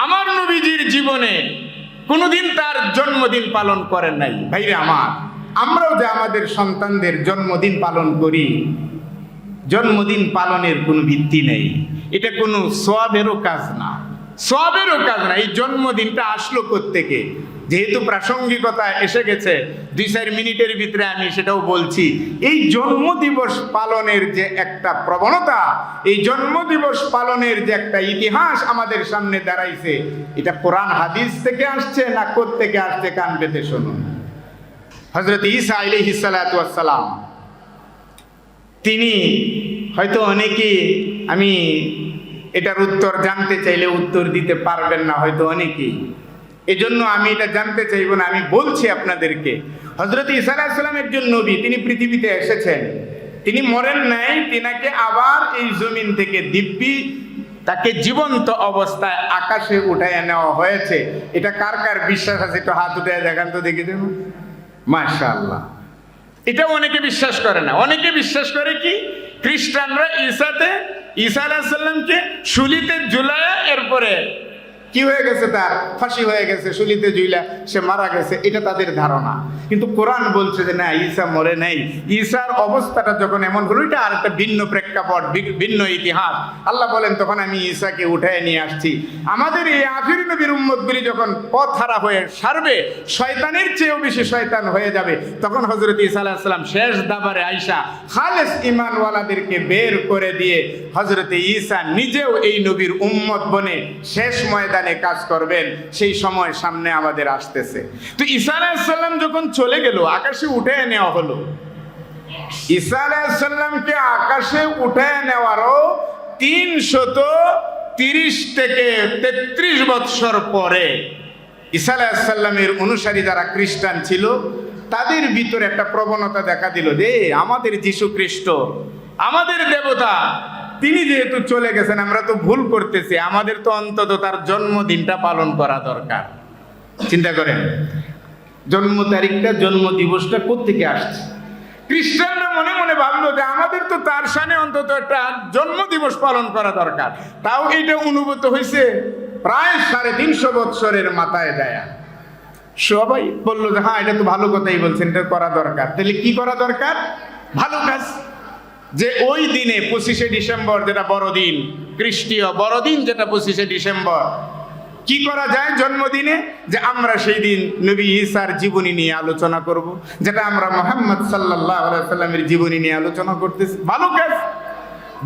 আমার নবীজির জীবনে কোনোদিন তার জন্মদিন পালন করেন নাই। ভাইরে আমার, আমরাও যে আমাদের সন্তানদের জন্মদিন পালন করি, জন্মদিন পালনের কোনো ভিত্তি নেই। এটা কোনো সওয়াবেরও কাজ না, সওয়াবেরও কাজ না। এই জন্মদিনটা আসলো কোত্থেকে? যেহেতু প্রাসঙ্গিকতা এসে গেছে, 2-4 মিনিটের ভিতরে আমি সেটাও বলছি। এই জন্মদিবস পালনের যে একটা প্রবণতা, এই জন্মদিবস পালনের যে একটা ইতিহাস আমাদের সামনে দাঁড়াইছে, এটা কোরআন হাদিস থেকে আসছে না কোত্থেকে আসছে? কান পেতে শুনুন। হযরত ঈসা আলাইহিস সালাতু ওয়াস সালাম, তিনি হয়তো অনেকেই, আমি এটার উত্তর জানতে চাইলে উত্তর দিতে পারবেন না হয়তো অনেকেই, এজন্য আমি এটা জানতে চাইব না। আমি বলছি আপনাদেরকে, হযরত ঈসা আলাইহিস সালাম একজন নবী, তিনি পৃথিবীতে এসেছেন, তিনি মরেন নাই, তিনাকে আবার এই জমিন থেকে দিব্যি তাকে জীবন্ত অবস্থায় আকাশে উঠায় নেওয়া হয়েছে। এটা কার কার বিশ্বাস আছে? একটু হাত উঠায় দেখান তো, দেখি দেব। মাশাআল্লাহ। এটা অনেকে বিশ্বাস করে না। অনেকে বিশ্বাস করে কি, খ্রিস্টানরা ঈসা আলাইহিস সালামকে শুলিতে ঝুলায়া, এরপরে কি হয়ে গেছে, তার ফাঁসি হয়ে গেছে, শুলিতে ঝুলা সে মারা গেছে, এটা তাদের ধারণা। কিন্তু কোরআন বলছে যে না, ঈসা মরে নাই। ঈসার অবস্থাটা যখন এমন হলো, এটা আর একটা ভিন্ন প্রেক্ষাপট, ভিন্ন ইতিহাস। আল্লাহ বলেন তখন আমি ঈসাকে উঠায় নিয়ে আসছি। আমাদের এই আখিরি নবীর উম্মতগুলি যখন পথ হারা হয়ে সারবে, শয়তানের চেয়েও বেশি শয়তান হয়ে যাবে, তখন হযরত ঈসা আলাইহিস সালাম শেষ দাবারে আইসা খালেস ঈমানওয়ালাদেরকে বের করে দিয়ে হযরত ঈসা নিজেও এই নবীর উম্মত বনে শেষ ময়দানে কাজ করবেন। সেই সময় সামনে আমাদের আসতেছে। তো ঈসা আলাইহিস সালাম যখন চলে গেল, আকাশে উঠে নেওয়া হলো, ঈসা আলাইহিস সালামকে আকাশে উঠে নেওয়ারও 330 থেকে 33 বৎসর পরে ঈসা আলাইহিস সালামের অনুসারী যারা খ্রিস্টান ছিল, তাদের ভিতরে একটা প্রবণতা দেখা দিল যে আমাদের যীশু খ্রিস্ট, আমাদের দেবতা, তিনি যেহেতু চলে গেছেন, আমরা তো ভুল করতেছি, আমাদের তো অন্তত তার জন্মদিনটা পালন করা দরকার। চিন্তা করেন, জন্ম তারিখটা, জন্ম দিবসটা কোত্থেকে আসছে? খ্রিস্টানরা মনে মনে ভাবলো যে আমাদের তো তার শানে অন্তত একটা জন্ম দিবস পালন করা দরকার। তাও এইটা অনুভূত হয়েছে প্রায় 350 বৎসরের মাথায় যায়। সবাই বললো যে হ্যাঁ, এটা তো ভালো কথাই বলছেন, এটা করা দরকার। তাহলে কি করা দরকার? ভালো কাজ। যে ওই দিনে 25শে ডিসেম্বর, যেটা বড়দিন, খ্রিস্টীয় বড়দিন, যেটা 25শে ডিসেম্বর, কি করা যায় জন্মদিনে? যে আমরা সেই দিন নবী ঈসার জীবনী নিয়ে আলোচনা করব, যেটা আমরা মুহাম্মদ সাল্লাল্লাহু আলাইহি সাল্লামের জীবনী নিয়ে আলোচনা করতেছি। ভালো কাজ।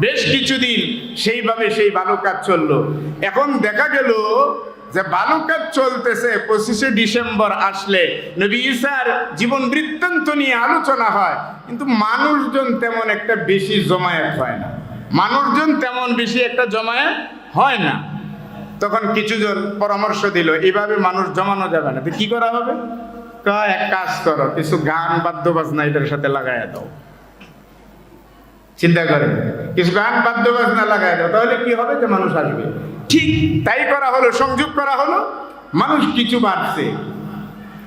বেশ কিছুদিন সেইভাবে সেই ভালো কাজ চললো। এখন দেখা গেল যে ভালো কাজ চলতেছে, 25শে ডিসেম্বর আসলে নবী ঈসার জীবন বৃত্তান্ত নিয়ে আলোচনা হয়, কিন্তু মানুষজন তেমন একটা বেশি জমায়েত হয় না। মানুষজন তেমন বেশি একটা জমায়েত হয় না। তখন কিছুজন পরামর্শ দিল, এইভাবে মানুষ জমানো যাবে না, তো কি করা হবে? এক কাজ করো, কিছু গান বাদ্য বাজনা এটার সাথে লাগাইয়া দাও। চিন্তা করেন, কিছু গান বাদ্য বাজনা লাগাই দাও, তাহলে কি হবে? যে মানুষ আসবে। ঠিক তাই করা হলো, সংযোগ করা হলো, মানুষ কিছু বাড়ছে,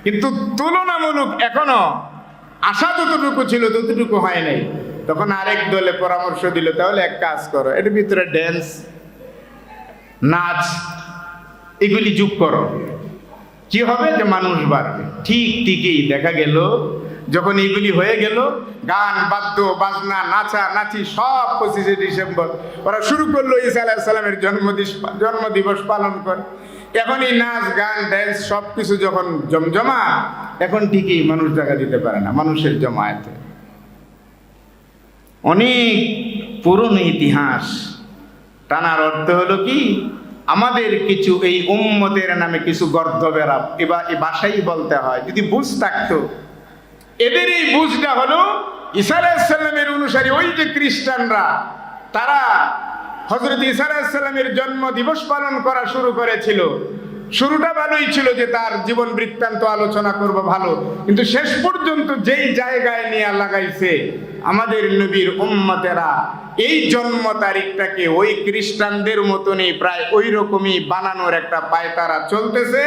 কিন্তু তুলনামূলক এখনো আশা যতটুকু ছিল ততটুকু হয় নাই। তখন আরেক দলে পরামর্শ দিল, তাহলে এক কাজ করো, এর ভিতরে ড্যান্স, নাচ, এগুলি যোগ করো। কি হবে? যে মানুষ বাড়বে। ঠিকই দেখা গেল, যখন এইগুলি হয়ে গেল, গান বাদ্য বাজনা নাচা নাচি সব 25শে ডিসেম্বর ওরা শুরু করলো ঈসা আলাইহিস সালামের জন্মদিবস পালন করে। এখন এই নাচ গান ড্যান্স সব কিছু যখন জমজমা, এখন ঠিকই মানুষ জায়গা দিতে পারে না মানুষের জমায়েতে। অনেক পুরনো ইতিহাস টানার অর্থ হলো কি, আমাদের কিছু এই উম্মতের নামে কিছু গর্দভেরা, এবার এই ভাষাই বলতে হয়, যদি বুঝ থাকতো। এদের এই বুঝটা হলো ঈসা আলাইহিস সালামের অনুসারী ওই যে খ্রিস্টানরা, তারা হযরত ঈসা আলাইহিস সালামের জন্ম দিবস পালন করা শুরু করেছিল। শুরুটা ভালোই ছিল যে তার জীবন বৃত্তান্ত আলোচনা করব, ভালো, কিন্তু শেষ পর্যন্ত যেই জায়গায় নিয়ে লাগাইছে, আমাদের নবীর উম্মতেরা এই জন্ম তারিখটাকে ওই খ্রিস্টানদের মতনই প্রায় ওই রকমই বানানোর একটা পায়তারা চলতেছে।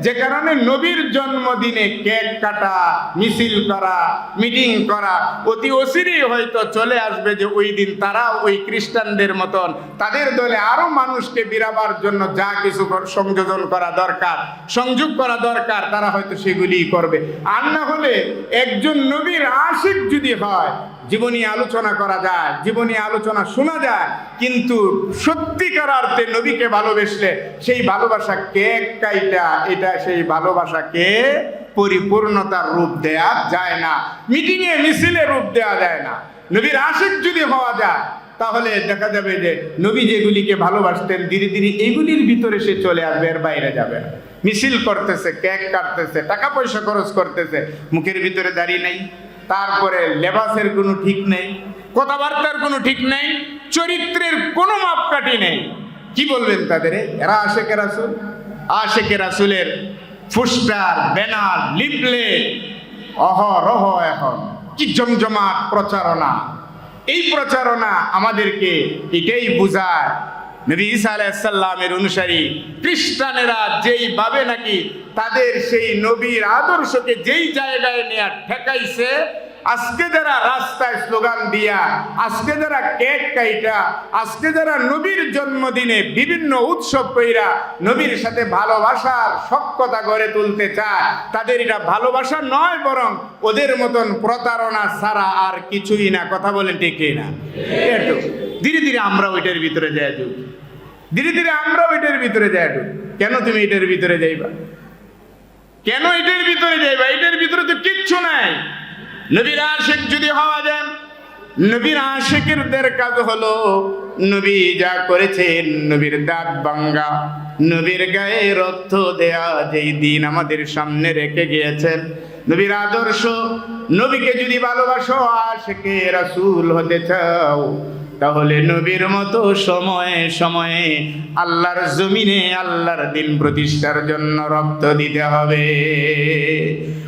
যে কারণে নবীর জন্মদিনে কেক কাটা, মিছিল করা, মিটিং করা অতি অচিরেই হয়তো চলে আসবে যে ওই দিন তারা ওই খ্রিস্টানদের মতন তাদের দলে আরো মানুষকে বিরাবার জন্য যা কিছু সংযোজন করা দরকার, সংযোগ করা দরকার, তারা হয়তো সেগুলিই করবে। আর না হলে একজন নবীর আশিক যদি হয়, জীবনী আলোচনা করা যায়, জীবনী আলোচনা শোনা যায়, কিন্তু সত্যিকার অর্থে নবীকে ভালোবেসলে সেই ভালোবাসা কেক কাইটা এটা সেই ভালোবাসাকে পরিপূর্ণতার রূপ দেয়া যায় না, মিটিংয়ে মিছিলে রূপ দেয়া যায় না। নবীর আশিক যদি হওয়া যায় তাহলে দেখা যাবে যে নবী যেগুলিকে ভালোবাসতেন ধীরে ধীরে এইগুলির ভিতরে সে চলে আসবে, এর বাইরে যাবে না। মিছিল করতেছে, কেক কাটতেছে, টাকা পয়সা খরচ করতেছে, মুখের ভিতরে দাঁড়িয়ে নেই, তারপরে লেবাসের কোনো ঠিক নেই, কথাবার্তার কোনো ঠিক নেই, চরিত্রের কোনো মাপকাঠি নেই। কি বলবেন তাদের? এরা আশেকে রাসূল। আশেকে রাসূলের পোস্টার, ব্যানার, লিফলেট অহরহ এখন কি জমজমাট প্রচারণা। এই প্রচারণা আমাদেরকে এটাই বোঝায় নবী ঈসা আলাইহিস সালামের অনুসারী খ্রিস্টানেরা যেইভাবে নাকি তাদের সেই নবীর আদর্শকে যেই জায়গায় নিয়ে ঠেকাইছে, আজকে যারা রাস্তায় স্লোগান দিয়া, আজকে যারা কেক কাইটা, আজকে যারা নবীর জন্মদিনে বিভিন্ন উৎসব কইরা নবীর সাথে ভালোবাসার সখ্যতা গড়ে তুলতে চায়, তাদের এটা ভালোবাসা নয়, বরং ওদের মতন প্রতারণা ছাড়া আর কিছুই না। কথা বলেন ঠিক না? একটু ধীরে ধীরে আমরা ওইটার ভিতরে যাই ঢুক, ধীরে ধীরে আমরা ওইটার ভিতরে যাই ঢুক। কেন তুমি এটার ভিতরে যাইবা? কেন এটার ভিতরে যাইবা? এটার ভিতরে তো কিচ্ছু নাই। নবীর আশিক যদি হওয়া যায়, নবীর আশিকদের কাজ হলো নবী যা করেছেন নবীর দাঁত ভাঙ্গা, নবীর গায়ে রক্ত দেয়া, যেই দিন আমাদের সামনে রেখে গিয়েছেন নবীর আদর্শ। নবীকে যদি ভালোবাসো, আশিকে রাসূল হতে চাও, তাহলে নবীর মতো সময়ে সময়ে আল্লাহর জমিনে আল্লাহর দিন প্রতিষ্ঠার জন্য রক্ত দিতে হবে।